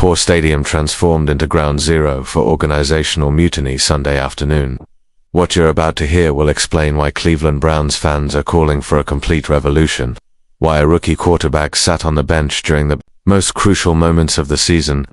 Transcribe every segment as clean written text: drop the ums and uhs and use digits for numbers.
poor stadium transformed into ground zero for organizational mutiny Sunday afternoon. What you're about to hear will explain why Cleveland Browns fans are calling for a complete revolution, why a rookie quarterback sat on the bench during the most crucial moments of the season,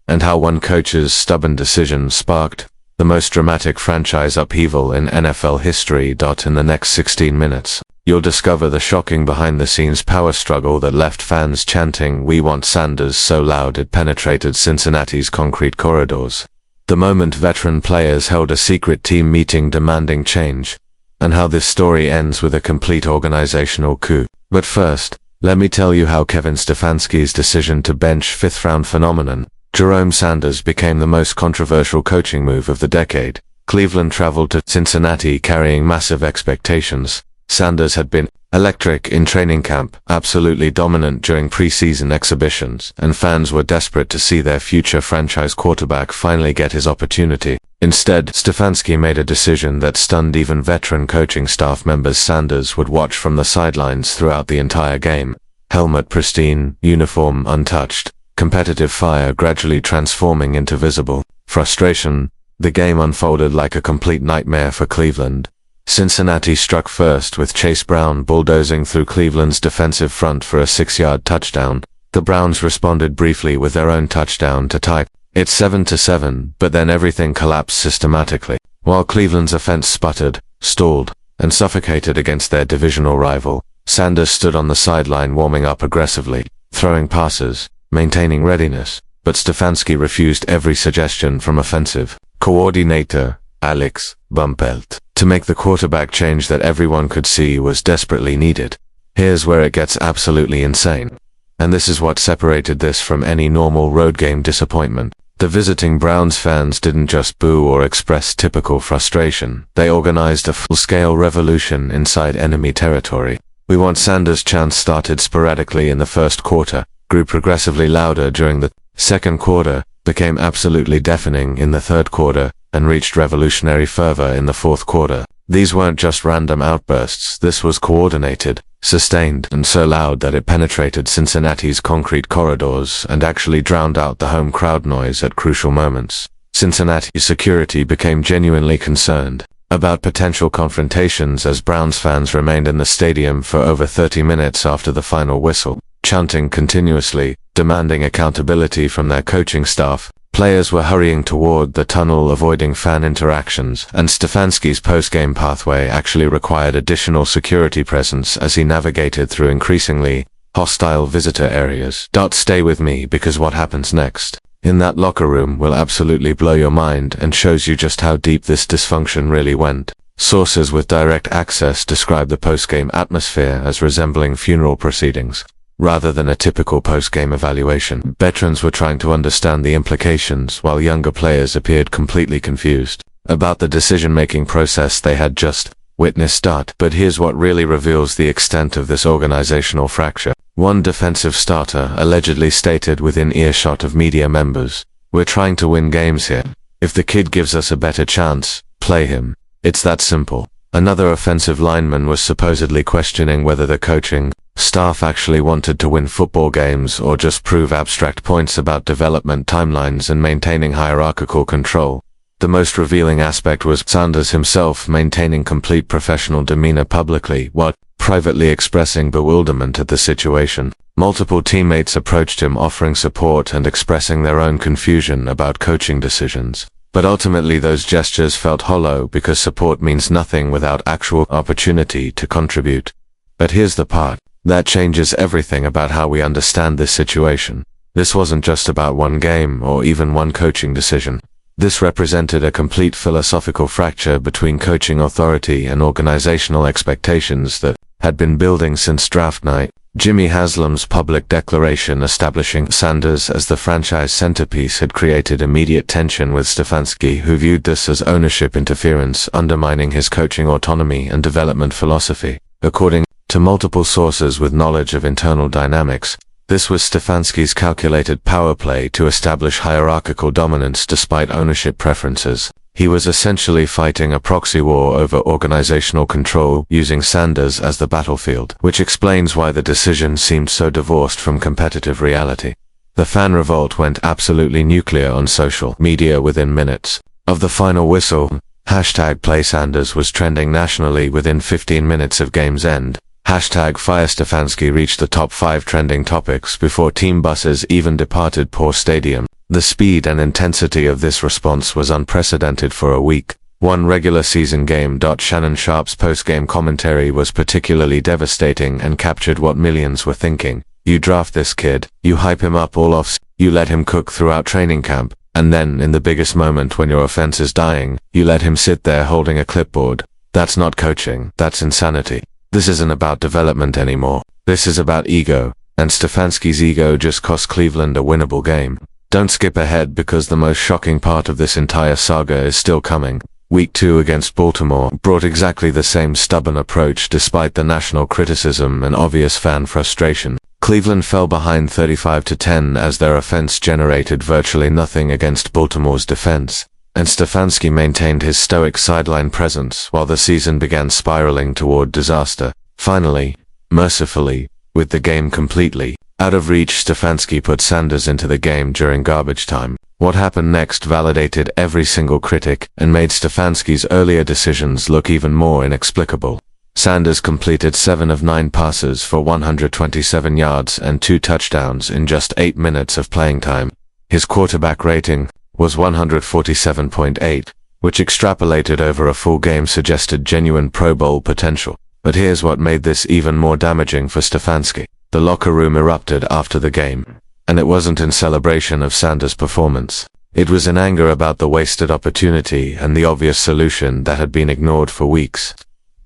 and how one coach's stubborn decision sparked the most dramatic franchise upheaval in NFL history. In the next 16 minutes, you'll discover the shocking behind-the-scenes power struggle that left fans chanting "We want Sanders" so loud it penetrated Cincinnati's concrete corridors, the moment veteran players held a secret team meeting demanding change, and how this story ends with a complete organizational coup. But first, let me tell you how Kevin Stefanski's decision to bench fifth-round phenomenon Jerome Sanders became the most controversial coaching move of the decade. Cleveland traveled to Cincinnati carrying massive expectations. Sanders had been electric in training camp, absolutely dominant during preseason exhibitions, and fans were desperate to see their future franchise quarterback finally get his opportunity. Instead, Stefanski made a decision that stunned even veteran coaching staff members. Sanders would watch from the sidelines throughout the entire game. Helmet pristine, uniform untouched, competitive fire gradually transforming into visible frustration. The game unfolded like a complete nightmare for Cleveland. Cincinnati struck first with Chase Brown bulldozing through Cleveland's defensive front for a 6-yard touchdown. The Browns responded briefly with their own touchdown to tie it 7-7, but then everything collapsed systematically. While Cleveland's offense sputtered, stalled, and suffocated against their divisional rival, Sanders stood on the sideline warming up aggressively, throwing passes, maintaining readiness, but Stefanski refused every suggestion from offensive coordinator Alex Bumpelt to make the quarterback change that everyone could see was desperately needed. Here's where it gets absolutely insane. And this is what separated this from any normal road game disappointment. The visiting Browns fans didn't just boo or express typical frustration. They organized a full-scale revolution inside enemy territory. "We want Sanders" chants started sporadically in the first quarter, grew progressively louder during the second quarter, became absolutely deafening in the third quarter, and reached revolutionary fervor in the fourth quarter. These weren't just random outbursts. This was coordinated, sustained, and so loud that it penetrated Cincinnati's concrete corridors and actually drowned out the home crowd noise at crucial moments. Cincinnati's security became genuinely concerned about potential confrontations as Browns fans remained in the stadium for over 30 minutes after the final whistle, chanting continuously, demanding accountability from their coaching staff. Players were hurrying toward the tunnel, avoiding fan interactions, and Stefanski's post-game pathway actually required additional security presence as he navigated through increasingly hostile visitor areas. Stay with me, because what happens next in that locker room will absolutely blow your mind and shows you just how deep this dysfunction really went. Sources with direct access describe the post-game atmosphere as resembling funeral proceedings, rather than a typical post-game evaluation. Veterans were trying to understand the implications, while younger players appeared completely confused about the decision-making process they had just witnessed. But here's what really reveals the extent of this organizational fracture. One defensive starter allegedly stated within earshot of media members, "We're trying to win games here. If the kid gives us a better chance, play him. It's that simple." Another offensive lineman was supposedly questioning whether the coaching staff actually wanted to win football games or just prove abstract points about development timelines and maintaining hierarchical control. The most revealing aspect was Sanders himself maintaining complete professional demeanor publicly, while privately expressing bewilderment at the situation. Multiple teammates approached him offering support and expressing their own confusion about coaching decisions. But ultimately those gestures felt hollow because support means nothing without actual opportunity to contribute. But here's the part that changes everything about how we understand this situation. This wasn't just about one game or even one coaching decision. This represented a complete philosophical fracture between coaching authority and organizational expectations that had been building since draft night. Jimmy Haslam's public declaration establishing Sanders as the franchise centerpiece had created immediate tension with Stefanski, who viewed this as ownership interference, undermining his coaching autonomy and development philosophy. According to multiple sources with knowledge of internal dynamics, this was Stefanski's calculated power play to establish hierarchical dominance despite ownership preferences. He was essentially fighting a proxy war over organizational control, using Sanders as the battlefield, which explains why the decision seemed so divorced from competitive reality. The fan revolt went absolutely nuclear on social media within minutes of the final whistle. #PlaySanders was trending nationally within 15 minutes of game's end. #FireStefanski reached the top 5 trending topics before team buses even departed Poor Stadium. The speed and intensity of this response was unprecedented for a week. One regular season game. Shannon Sharp's post-game commentary was particularly devastating and captured what millions were thinking. You draft this kid, you hype him up all off, you let him cook throughout training camp, and then, in the biggest moment when your offense is dying, you let him sit there holding a clipboard. That's not coaching, that's insanity. This isn't about development anymore. This is about ego, and Stefanski's ego just cost Cleveland a winnable game. Don't skip ahead because the most shocking part of this entire saga is still coming. Week 2 against Baltimore brought exactly the same stubborn approach despite the national criticism and obvious fan frustration. Cleveland fell behind 35-10 as their offense generated virtually nothing against Baltimore's defense, and Stefanski maintained his stoic sideline presence while the season began spiraling toward disaster. Finally, mercifully, with the game completely out of reach, Stefanski put Sanders into the game during garbage time. What happened next validated every single critic and made Stefanski's earlier decisions look even more inexplicable. Sanders completed 7 of 9 passes for 127 yards and 2 touchdowns in just 8 minutes of playing time. His quarterback rating was 147.8, which extrapolated over a full game suggested genuine Pro Bowl potential. But here's what made this even more damaging for Stefanski. The locker room erupted after the game, and it wasn't in celebration of Sanders' performance. It was in anger about the wasted opportunity and the obvious solution that had been ignored for weeks.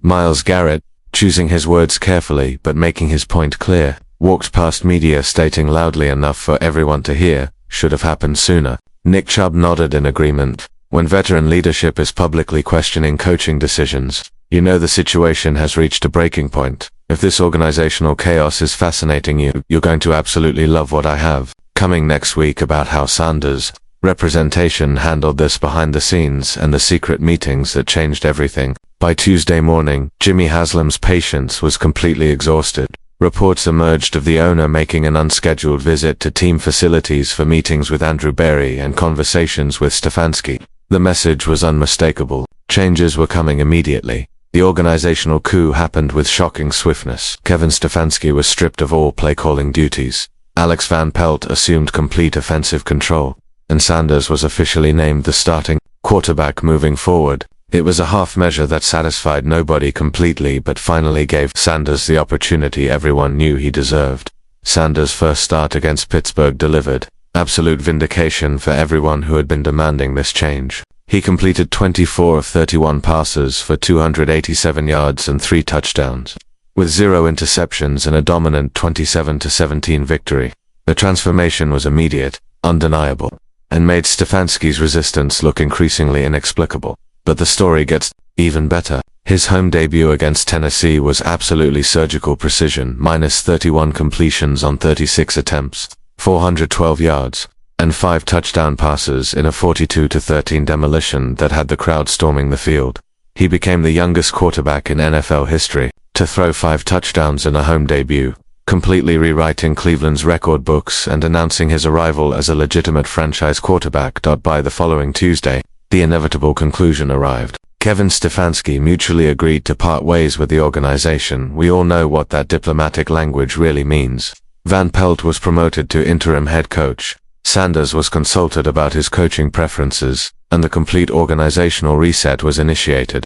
Myles Garrett, choosing his words carefully but making his point clear, walked past media stating loudly enough for everyone to hear, "Should have happened sooner." Nick Chubb nodded in agreement. When veteran leadership is publicly questioning coaching decisions, you know the situation has reached a breaking point. If this organizational chaos is fascinating you, you're going to absolutely love what I have coming next week about how Sanders' representation handled this behind the scenes and the secret meetings that changed everything. By Tuesday morning, Jimmy Haslam's patience was completely exhausted. Reports emerged of the owner making an unscheduled visit to team facilities for meetings with Andrew Berry and conversations with Stefanski. The message was unmistakable. Changes were coming immediately. The organizational coup happened with shocking swiftness. Kevin Stefanski was stripped of all play-calling duties. Alex Van Pelt assumed complete offensive control, and Sanders was officially named the starting quarterback moving forward. It was a half measure that satisfied nobody completely but finally gave Sanders the opportunity everyone knew he deserved. Sanders' first start against Pittsburgh delivered. Absolute vindication for everyone who had been demanding this change. He completed 24 of 31 passes for 287 yards and 3 touchdowns, with 0 interceptions and a dominant 27-17 victory. The transformation was immediate, undeniable, and made Stefanski's resistance look increasingly inexplicable. But the story gets even better. His home debut against Tennessee was absolutely surgical precision, minus 31 completions on 36 attempts, 412 yards, and 5 touchdown passes in a 42-13 demolition that had the crowd storming the field. He became the youngest quarterback in NFL history to throw 5 touchdowns in a home debut, completely rewriting Cleveland's record books and announcing his arrival as a legitimate franchise quarterback. By the following Tuesday, the inevitable conclusion arrived. Kevin Stefanski mutually agreed to part ways with the organization. We all know what that diplomatic language really means. Van Pelt was promoted to interim head coach. Sanders was consulted about his coaching preferences, and the complete organizational reset was initiated.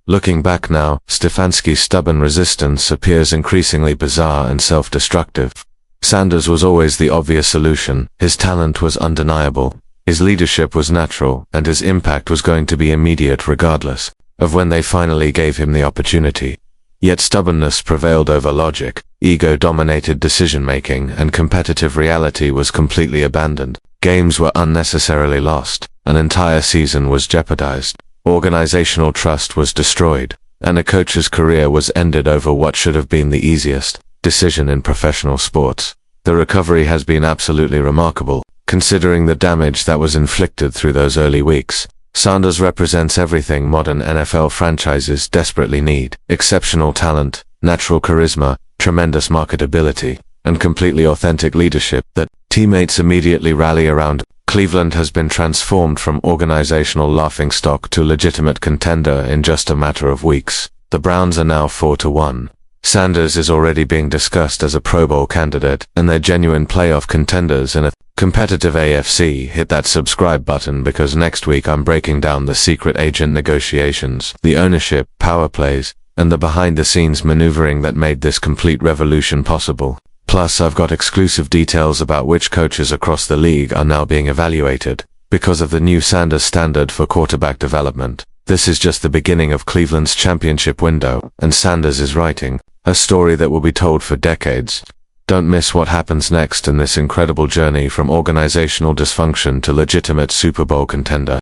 Looking back now, Stefanski's stubborn resistance appears increasingly bizarre and self-destructive. Sanders was always the obvious solution. His talent was undeniable. His leadership was natural, and his impact was going to be immediate regardless of when they finally gave him the opportunity. Yet stubbornness prevailed over logic, ego dominated decision-making, and competitive reality was completely abandoned. Games were unnecessarily lost, an entire season was jeopardized, organizational trust was destroyed, and a coach's career was ended over what should have been the easiest decision in professional sports. The recovery has been absolutely remarkable, considering the damage that was inflicted through those early weeks. Sanders represents everything modern NFL franchises desperately need: exceptional talent, natural charisma, tremendous marketability, and completely authentic leadership that Teammates immediately rally around. Cleveland has been transformed from organizational laughingstock to legitimate contender in just a matter of weeks. The Browns are now 4-1. Sanders is already being discussed as a Pro Bowl candidate, and they're genuine playoff contenders in a competitive AFC. Hit that subscribe button because next week I'm breaking down the secret agent negotiations, the ownership, power plays, and the behind-the-scenes maneuvering that made this complete revolution possible. Plus, I've got exclusive details about which coaches across the league are now being evaluated because of the new Sanders standard for quarterback development. This is just the beginning of Cleveland's championship window, and Sanders is writing a story that will be told for decades. Don't miss what happens next in this incredible journey from organizational dysfunction to legitimate Super Bowl contender.